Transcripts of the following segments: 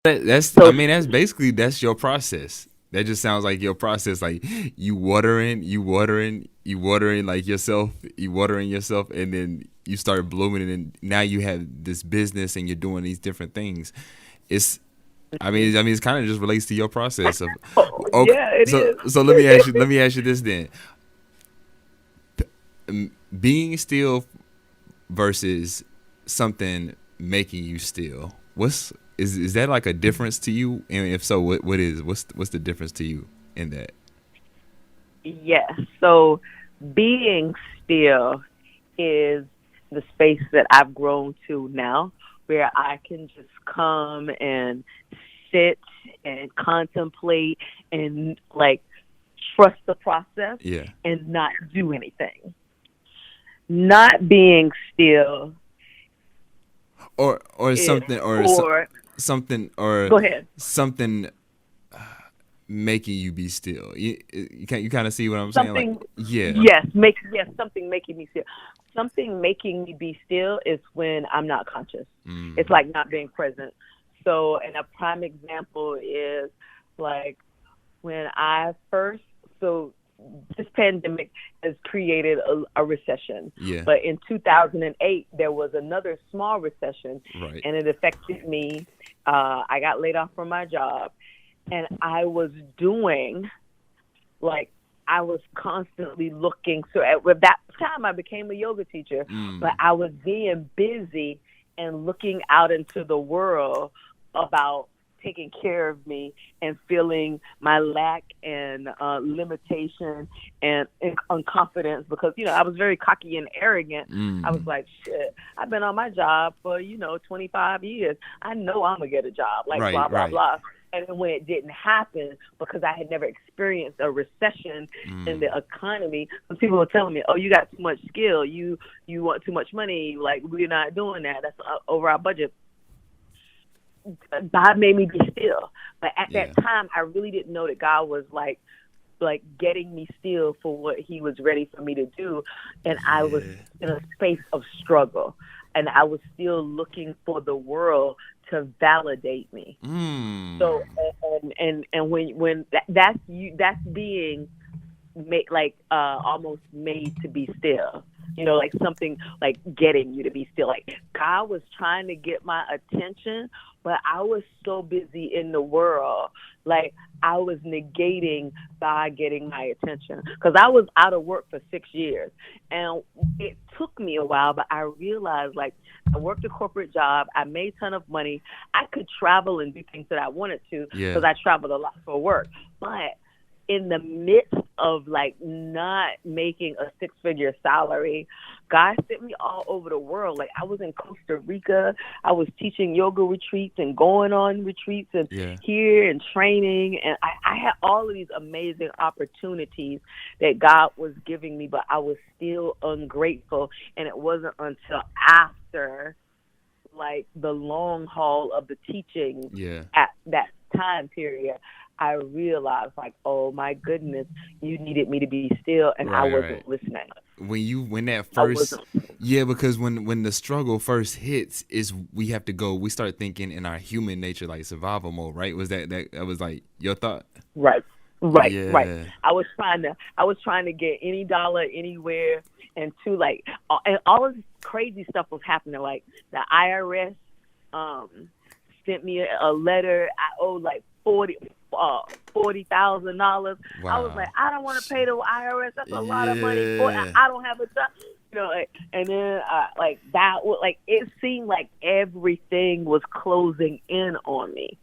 So That's your process. That just sounds like your process. Like you watering like yourself, you watering yourself, and then you start blooming, and now you have this business, and you're doing these different things. It's, it kind of just relates to your process of, okay. yeah, it So, is. let me ask you this then: being still versus something making you still. Is that like a difference to you? And if so, what's the difference to you in that? Yes. So being still is the space that I've grown to now, where I can just come and sit and contemplate and like trust the process Yeah. and not do anything. Not being still Or is, something or something or go ahead. something making you be still. You kind of see what I'm saying? Like, Something, yeah. yes, something making me still. Something making me be still is when I'm not conscious. It's Mm, like not being present. So, and a prime example is like when I first, so this pandemic has created a recession. yeah. But in 2008, there was another small recession Right. and it affected me. I got laid off from my job and I was doing like I was constantly looking. So at that time, I became a yoga teacher, but Mm, I was being busy and looking out into the world about taking care of me and feeling my lack and limitation and unconfidence because I was very cocky and arrogant. I was mm. like, shit, I've been on my job for 25 years. I know I'm gonna get a job, like Right. blah blah Right. blah. And then when it didn't happen, because I had never experienced a recession in Mm, the economy, some people were telling me, "Oh, you got too much skill. You want too much money. Like we're not doing that. That's over our budget." God made me be still, but at that yeah. time, I really didn't know that God was like getting me still for what He was ready for me to do, and I was Yeah. in a space of struggle, and I was still looking for the world to validate me. So Mm. and when that's you, that's being made like almost made to be still. Like something like getting you to be still. Like God was trying to get my attention, but I was so busy in the world. Like I was negating God getting my attention because I was out of work for 6 years, and it took me a while. But I realized like I worked a corporate job, I made a ton of money, I could travel and do things that I wanted to Yeah. because I traveled a lot for work, but in the midst of like not making a six-figure salary, God sent me all over the world. Like I was in Costa Rica, I was teaching yoga retreats and going on retreats and Yeah. here and training, and I had all of these amazing opportunities that God was giving me, but I was still ungrateful, and it wasn't until after like the long haul of the teaching Yeah. at that time period, I realized like, oh my goodness, you needed me to be still, and I Right. wasn't Right. listening. When that I first, wasn't. yeah, because when the struggle first hits, is we start thinking in our human nature, like survival mode, right? That was like your thought? Right, right. Yeah. I was trying to get any dollar anywhere, and to like, and all of this crazy stuff was happening. Like the IRS um sent me a letter. I owed like $40,000. I was like, Wow. I don't want to pay the IRS. That's a lot of money for. Yeah. I don't have a job. And then like that, like it seemed like everything was closing in on me,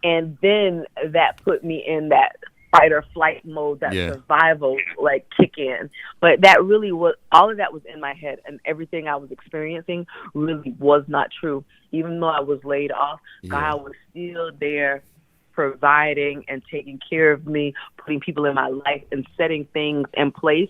and then that put me in that fight or flight mode, that Yeah. survival like kick in. But that really was, all of that was in my head, and everything I was experiencing really was not true. Even though I was laid off, Yeah. God was still there providing and taking care of me, putting people in my life and setting things in place.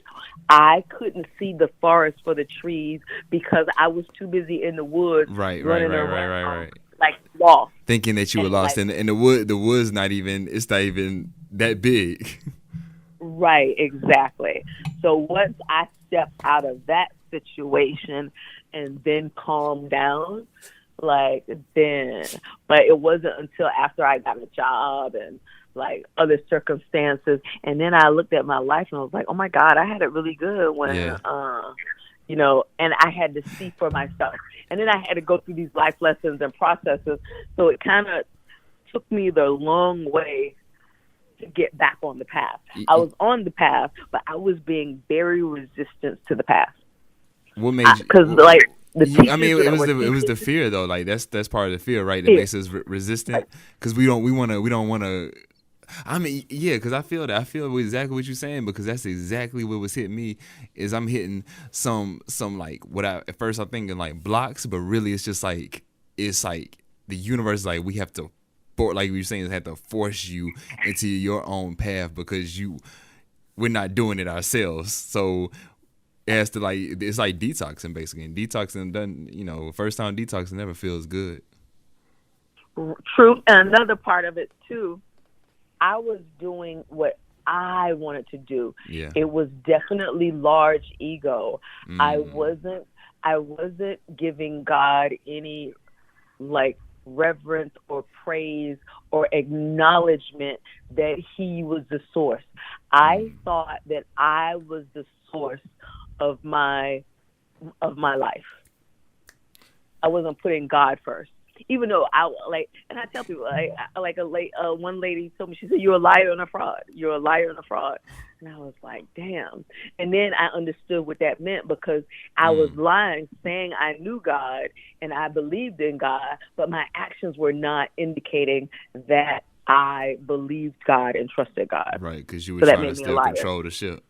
I couldn't see the forest for the trees because I was too busy in the woods Right. Right. running Right. Right. Right. around Right. like lost. Thinking that you were And lost, like, and the wood's not even. It's not even that big. right, exactly. So once I stepped out of that situation and then calmed down, like then, but it wasn't until after I got a job and like other circumstances, and then I looked at my life and I was like, oh my God, I had it really good when Yeah. you know, and I had to see for myself, and then I had to go through these life lessons and processes, so it kind of took me the long way to get back on the path. I was on the path, but I was being very resistant to the path. What made you? Because like the teachers I mean, that it was were the teaching, fear though. Like that's part of the fear, right? That fear. makes us resistant because we don't want to. I mean, yeah, because I feel that. I feel exactly what you're saying because that's exactly what was hitting me. Is I'm hitting some like what I at first I'm thinking like blocks, but really it's like the universe is like we have to, like you were saying, have to force you into your own path because we're not doing it ourselves. So it has to it's like detoxing basically. And detoxing doesn't, first time detoxing never feels good. True. And another part of it too, I was doing what I wanted to do. Yeah. It was definitely large ego. Mm. I wasn't giving God any like reverence or praise or acknowledgement that he was the source. I thought that I was the source of my life. I wasn't putting God first. Even though and I tell people, one lady told me, she said, "You're a liar and a fraud. You're a liar and a fraud." And I was like, damn. And then I understood what that meant because I was lying, saying I knew God and I believed in God, but my actions were not indicating that I believed God and trusted God. Right, because you were so trying to still control the ship.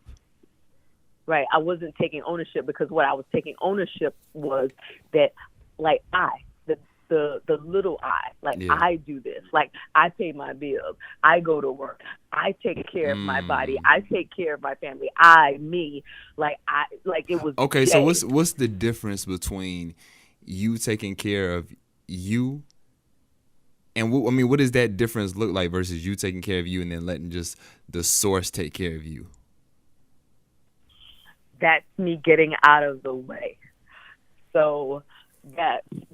Right. I wasn't taking ownership because what I was taking ownership was that, like, the little I, like, yeah. I do this, like, I pay my bills, I go to work, I take care of my body, I take care of my family, it was okay. Jay. So what's the difference between you taking care of you and what does that difference look like versus you taking care of you and then letting just the source take care of you? That's me getting out of the way. So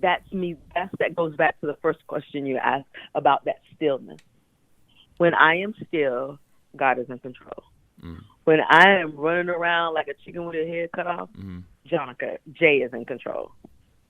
that's me. That goes back to the first question you asked about that stillness. When I am still, God is in control. When I am running around like a chicken with his head cut off, Jay is in control.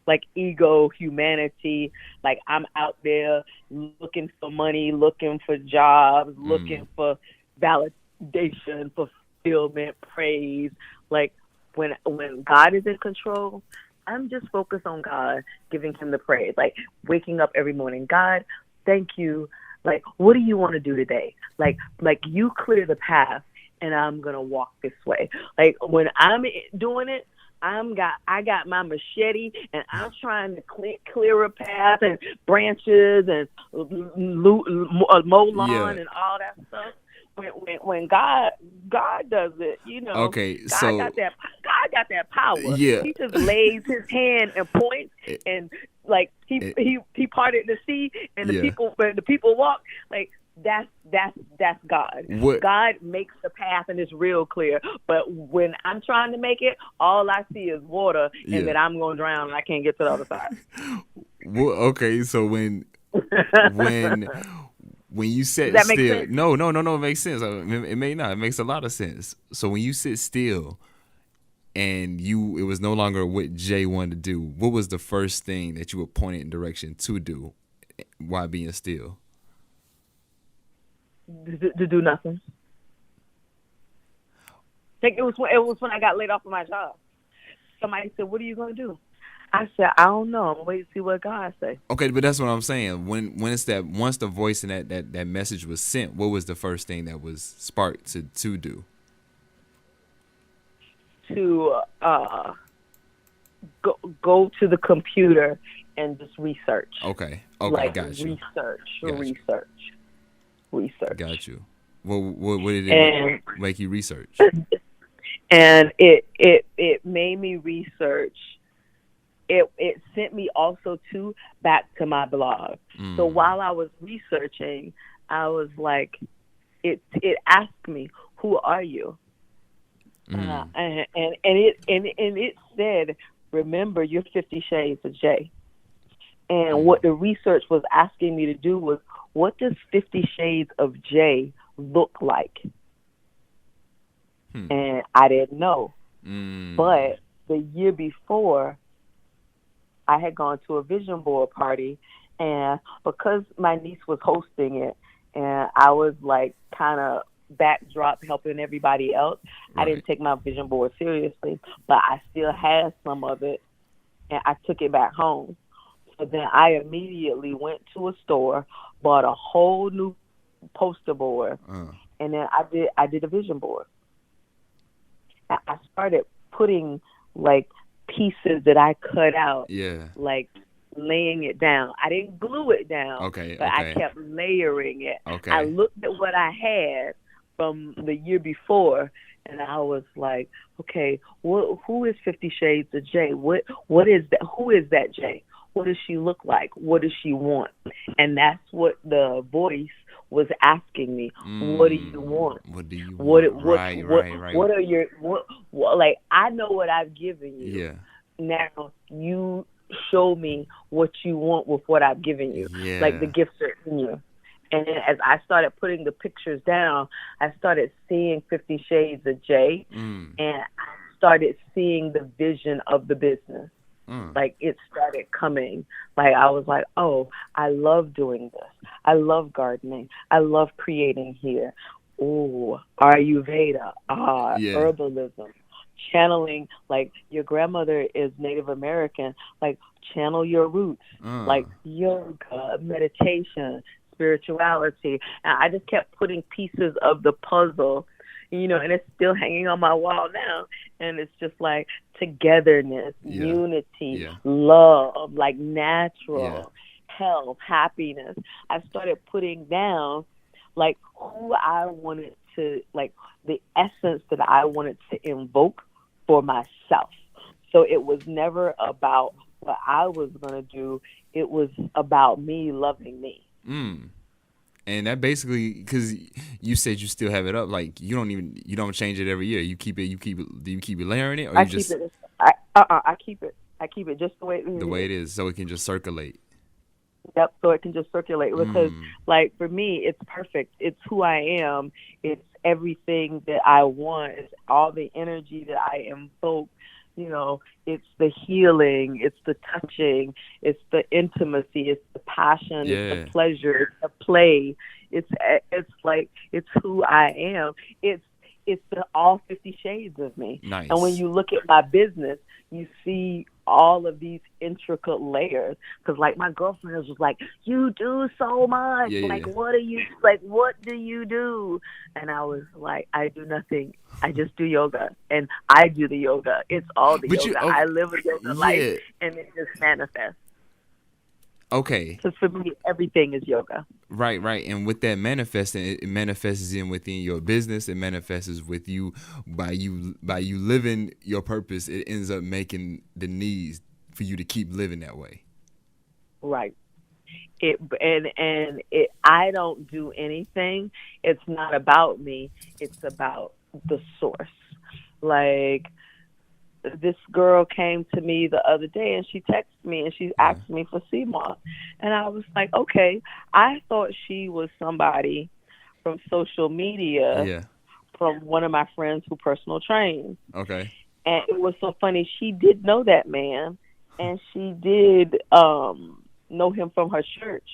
Like ego, humanity, like I'm out there looking for money, looking for jobs, looking for validation, fulfillment, praise. Like when God is in control, I'm just focused on God, giving him the praise. Like waking up every morning, God, thank you. Like, what do you want to do today? Like you clear the path and I'm going to walk this way. Like when I'm doing it, I got my machete and I'm trying to clear a path and branches and mow lawn and all that stuff. When God does it, Okay, God got that power. Yeah. He just lays his hand and points, and like he parted the sea, and when the people walk, like that's God. What? God makes the path and it's real clear. But when I'm trying to make it, all I see is water, and that I'm going to drown and I can't get to the other side. Well, okay, so when you sit Does that still, make sense? no, it makes sense. It may not. It makes a lot of sense. So when you sit still, and it was no longer what Jay wanted to do, what was the first thing that you were pointed in direction to do while being still? To do nothing. I think it was when I got laid off of my job. Somebody said, "What are you going to do?" I said, "I don't know. I'm gonna wait to see what God say." Okay, but that's what I'm saying. When it's once the voice and that message was sent, what was the first thing that was sparked to do? To go to the computer and just research. Okay, like got you. Research. Got you. What did it make you research? And it made me research. It sent me also back to my blog. So while I was researching, I was like, it asked me, "Who are you?" And it said, "Remember, you're 50 Shades of Jay." And what the research was asking me to do was, what does 50 Shades of Jay look like? And I didn't know. But the year before, I had gone to a vision board party, and because my niece was hosting it, and I was like kind of backdrop helping everybody else, I didn't take my vision board seriously, but I still had some of it, and I took it back home. So then I immediately went to a store, bought a whole new poster board, and then I did a vision board. And I started putting like pieces that I cut out, like laying it down. I didn't glue it down, but I kept layering it. I looked at what I had from the year before, and I was like, okay, who is 50 Shades of Jay? What is that? Who is that Jay? What does she look like? What does she want? And that's what the voice was asking me. What do you want? What do you want? Right. What are your like? I know what I've given you. Yeah. Now you show me what you want with what I've given you. Yeah. Like the gifts are in you. And then as I started putting the pictures down, I started seeing 50 Shades of Jay, and I started seeing the vision of the business. Like it started coming. Like I was like, oh, I love doing this. I love gardening. I love creating here. Oh, Ayurveda, herbalism, channeling. Like your grandmother is Native American. Like channel your roots. Like yoga, meditation, spirituality. And I just kept putting pieces of the puzzle, you know, and it's still hanging on my wall now. And it's just like togetherness, unity, love, like natural health, happiness. I started putting down like who I wanted to, like the essence that I wanted to invoke for myself. So it was never about what I was going to do. It was about me loving me. And that basically, because you said you still have it up, like you don't change it every year. Do you keep it layering it, or I keep it just the way it is. The way it is, so it can just circulate. Yep, so it can just circulate because, like, for me, it's perfect. It's who I am. It's everything that I want. It's all the energy that I invoke. You know, it's the healing, it's the touching, it's the intimacy, it's the passion, it's the pleasure, it's the play. It's like, it's who I am. It's the all 50 shades of me. Nice. And when you look at my business, you see all of these intricate layers. Because like my girlfriend was like, you do so much. What do you do? And I was like, I do nothing. I just do yoga. And I do the yoga. It's all the yoga. I live a yoga life, and it just manifests. Okay. Because for me, everything is yoga. Right. And with that manifesting, it manifests within your business. It manifests with you by you living your purpose. It ends up making the needs for you to keep living that way. Right. I don't do anything. It's not about me. It's about the source. Like, this girl came to me the other day and she texted me and she asked me for sea moss. And I was like, okay. I thought she was somebody from social media, from one of my friends who personal trains. Okay. And it was so funny. She did know that man, and she did know him from her church.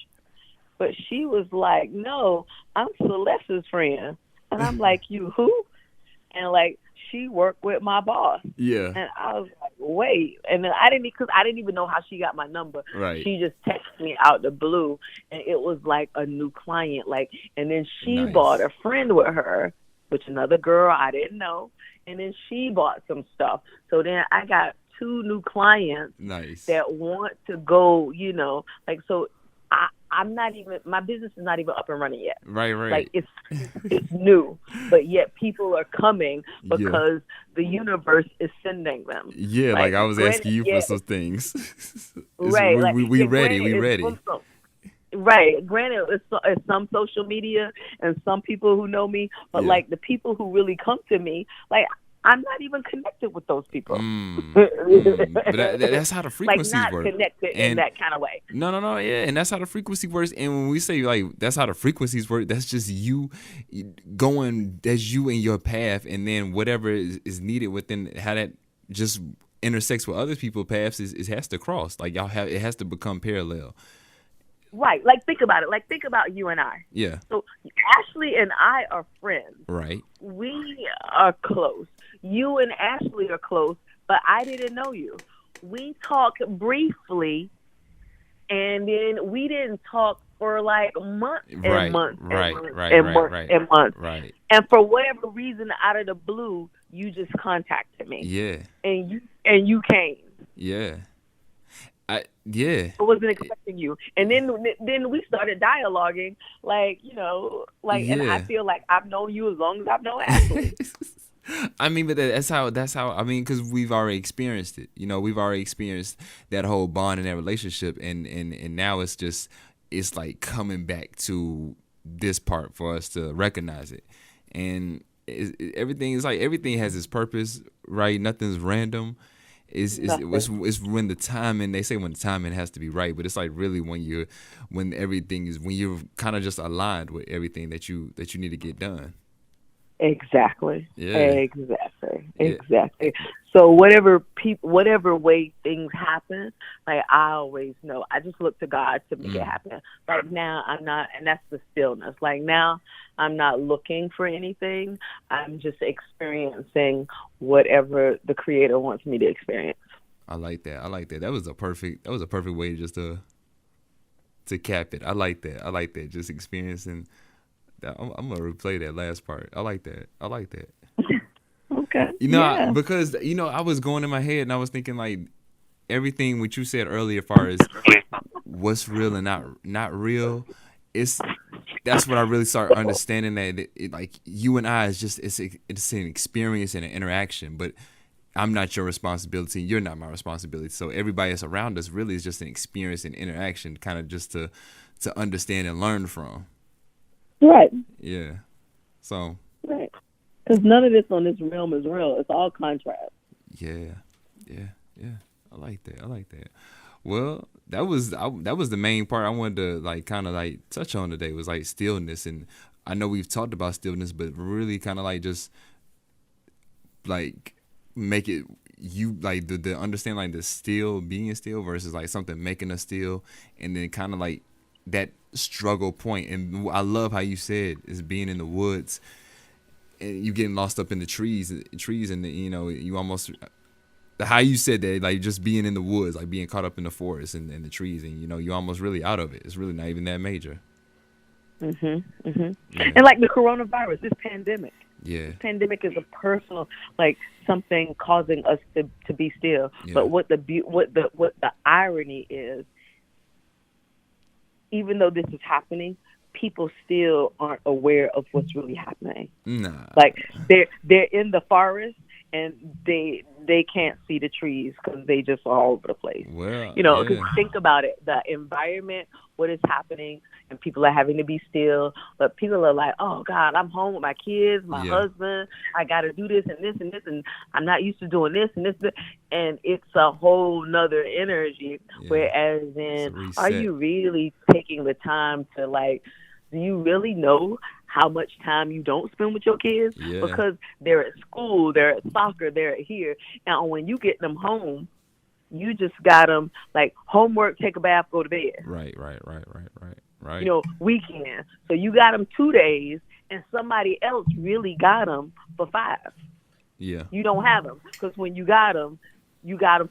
But she was like, no, I'm Celeste's friend. And I'm like, you who? And like, she worked with my boss. Yeah. And I was like, wait. And then I didn't even know how she got my number. Right. She just texted me out the blue, and it was like a new client. Like, and then she bought a friend with her, which another girl I didn't know. And then she bought some stuff. So then I got 2 new clients that want to go, you know, like, so I'm not even, my business is not even up and running yet. Right. Like it's new, but yet people are coming because the universe is sending them. Yeah, like I was asking you for some things. Right. We ready. Right. Granted, it's some social media and some people who know me, but like the people who really come to me, like I'm not even connected with those people. But that's how the Like frequencies not work. connected in that kind of way. No, yeah, and that's how the frequency works. And when we say like that's how the frequencies work, that's just you going. That's you in your path, and then whatever is needed within how that just intersects with other people's paths is has to cross. Like y'all have, it has to become parallel. Right. Like think about it. Like think about you and I. Yeah. So Ashley and I are friends. Right. We are close. You and Ashley are close, but I didn't know you. We talked briefly, and then we didn't talk for like months and months and months. Right. And for whatever reason, out of the blue, you just contacted me. Yeah. And you came. Yeah. I wasn't expecting you. And then we started dialoguing, like, you know, like, and I feel like I've known you as long as I've known Ashley. I mean, but that's how, I mean, because we've already experienced it. You know, we've already experienced that whole bond and that relationship. And now it's like coming back to this part for us to recognize it. And everything has its purpose, right? Nothing's random. It's when the timing, they say when the timing has to be right, but it's like really when you're kind of just aligned with everything that you need to get done. Exactly. Yeah. Exactly. So whatever way things happen, like I always know, I just look to God to make it happen. Right now, I'm not, and that's the stillness. Like now, I'm not looking for anything. I'm just experiencing whatever the Creator wants me to experience. I like that. That was a perfect way just to cap it. I like that. Just experiencing. I'm gonna replay that last part. I like that. Okay. You know, because you know, I was going in my head and I was thinking like everything what you said earlier, as far as what's real and not real. That's what I really start understanding, that it, like you and I is just it's an experience and an interaction, but I'm not your responsibility. You're not my responsibility. So everybody that's around us really is just an experience and interaction, kind of just to understand and learn from. Right. Yeah. So. Right. Because none of this on this realm is real. It's all contrast. Yeah. I like that. Well, that was the main part I wanted to like kind of like touch on today, was like stillness. And I know we've talked about stillness, but really kind of like just like make it you like the understand like the being still versus like something making us still, and then kind of like that struggle point. And I love how you said is being in the woods and you getting lost up in the trees and you know, you almost, how you said that, like just being in the woods, like being caught up in the forest and the trees, and you know, you almost really out of it. It's really not even that major. Yeah. And like the coronavirus, this pandemic. Yeah. This pandemic is a personal, like something causing us to be still. Yeah. But what the irony is, even though this is happening, people still aren't aware of what's really happening. Nah. Like they're in the forest and they can't see the trees because they just all over the place. Well, you know, because think about it, the environment, what is happening, and people are having to be still. But people are like, oh God, I'm home with my kids, my husband. I got to do this and this and this, and I'm not used to doing this and this. And it's a whole nother energy. Yeah. Whereas in, are you really taking the time to like? Do you really know how much time you don't spend with your kids? Yeah. Because they're at school, they're at soccer, they're here. And when you get them home, you just got them like homework, take a bath, go to bed. Right. You know, weekend. So you got them 2 days, and somebody else really got them for 5. Yeah. You don't have them because when you got them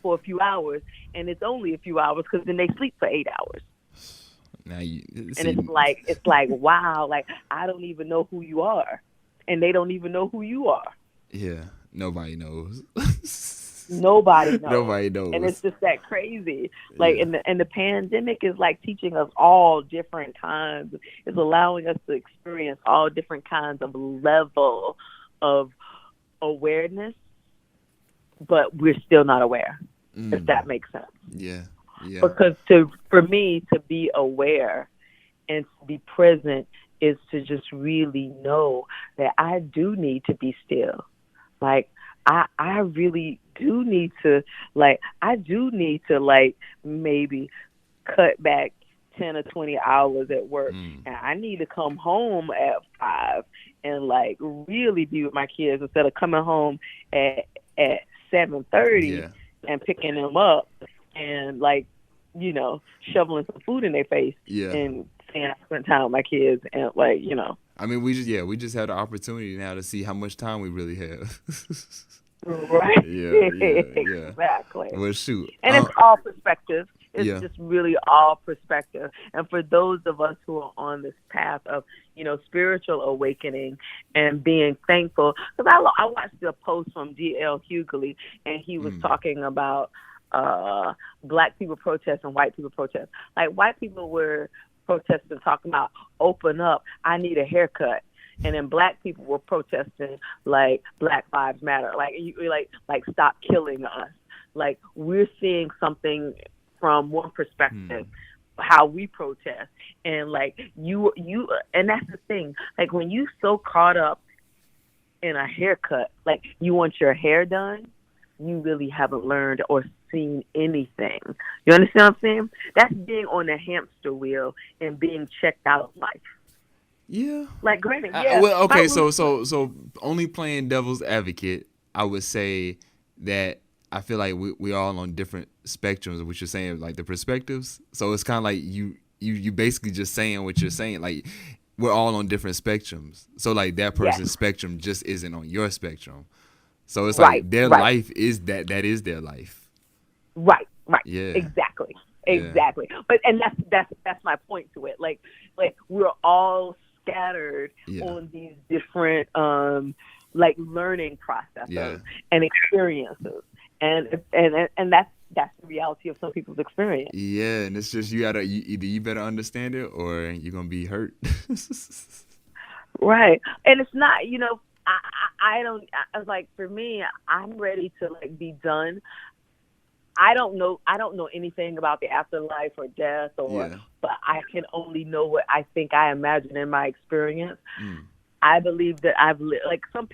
for a few hours, and it's only a few hours because then they sleep for 8 hours. Now and it's like wow, like I don't even know who you are, and they don't even know who you are. Yeah, nobody knows. Nobody knows. Nobody knows. And it's just that crazy. Like, and the pandemic is like teaching us all different kinds. It's allowing us to experience all different kinds of level of awareness, but we're still not aware. If that makes sense. Yeah. Yeah. Because for me to be aware and to be present is to just really know that I do need to be still. Like I really do need to maybe cut back 10 or 20 hours at work, and I need to come home at 5 and like really be with my kids instead of coming home at 7:30 and picking them up and like, you know, shoveling some food in their face and saying I spent time with my kids and like, you know. I mean, we just had the opportunity now to see how much time we really have. Right. Yeah. Exactly. Well, shoot. And it's all perspective. It's just really all perspective. And for those of us who are on this path of, you know, spiritual awakening and being thankful, because I watched a post from D.L. Hughley, and he was talking about black people protest and white people protest. Like, white people were protesting, talking about open up, I need a haircut. And then black people were protesting like Black Lives Matter, like stop killing us. Like, we're seeing something from one perspective, how we protest, and like you, and that's the thing. Like, when you so caught up in a haircut, like you want your hair done, you really haven't learned or seen anything. You understand what I'm saying? That's being on the hamster wheel and being checked out of life. Yeah. Like, granted, well, okay, so only playing devil's advocate, I would say that I feel like we're all on different spectrums of what you're saying, like the perspectives. So it's kind of like you basically just saying what you're saying. Like, we're all on different spectrums. So like that person's spectrum just isn't on your spectrum. So it's like their life is that is their life. Right. Yeah. Exactly. But and that's my point to it. Like we're all scattered on these different like learning processes and experiences. And that's the reality of some people's experience. Yeah, and it's just either you better understand it or you're gonna be hurt. Right, and it's not, you know, I was like, for me, I'm ready to like be done. I don't know anything about the afterlife or death but I can only know what I think I imagine in my experience. I believe that I've lived, like some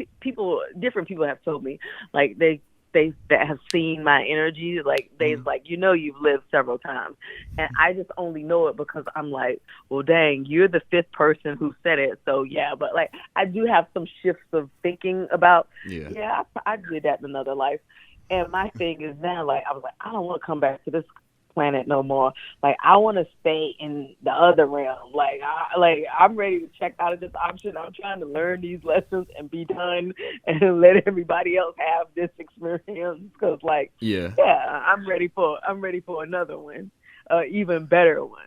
different people have told me, like they that have seen my energy, like like, you know, you've lived several times, and I just only know it because I'm like, well, dang, you're the fifth person who said it, so yeah. But like, I do have some shifts of thinking about, I did that in another life, and my thing is now, like, I was like, I don't want to come back to this planet no more. Like, I want to stay in the other realm. Like, I'm ready to check out of this option. I'm trying to learn these lessons and be done and let everybody else have this experience. Because, like, I'm ready for another one, even better one.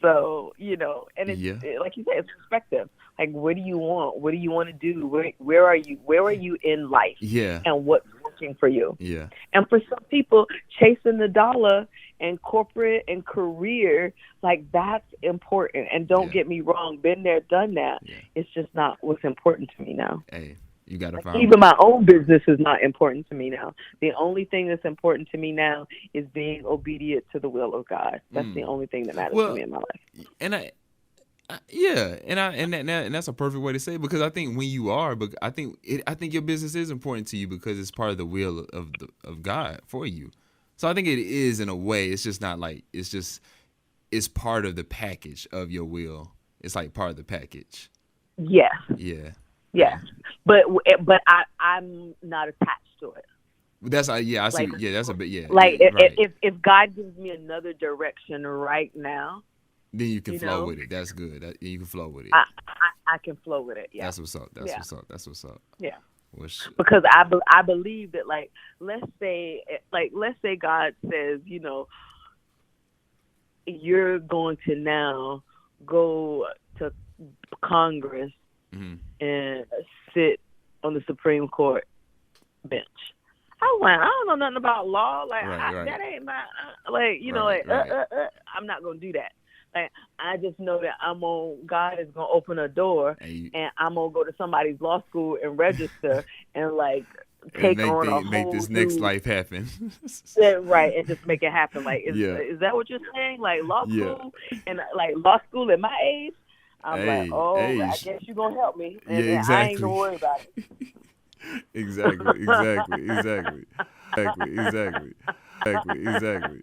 So, you know, and it's like you said, it's perspective. Like, what do you want? What do you want to do? Where are you? Where are you in life? Yeah. And what's working for you? Yeah. And for some people, chasing the dollar and corporate and career, like, that's important. And don't get me wrong, been there, done that. Yeah. It's just not what's important to me now. Hey, you got to find even my own business is not important to me now. The only thing that's important to me now is being obedient to the will of God. That's the only thing that matters to me in my life. And and that's a perfect way to say it, because I think when you are, but I think your business is important to you because it's part of the will of God for you. So I think it is in a way. It's just not like it's part of the package of your will. It's like part of the package. Yes. Yeah. Yes. But I'm not attached to it. That's I see. That's a bit. Like right. if God gives me another direction right now, then you can flow with it. That's good. You can flow with it. I can flow with it. Yeah. That's what's up. That's what's up. Yeah. Because I believe that, like, let's say God says, you know, you're going to now go to Congress and sit on the Supreme Court bench. I don't know nothing about law. Like, that ain't my, I'm not going to do that. Like, I just know that God is going to open a door and I'm going to go to somebody's law school and register and, like, take make this next life happen. Right, and just make it happen. Like, is that what you're saying? Like, law school and, like, law school at my age? I'm I guess you're going to help me. And exactly. I ain't going to worry about it. Exactly. Exactly. Exactly. Exactly. Exactly. Exactly. Exactly.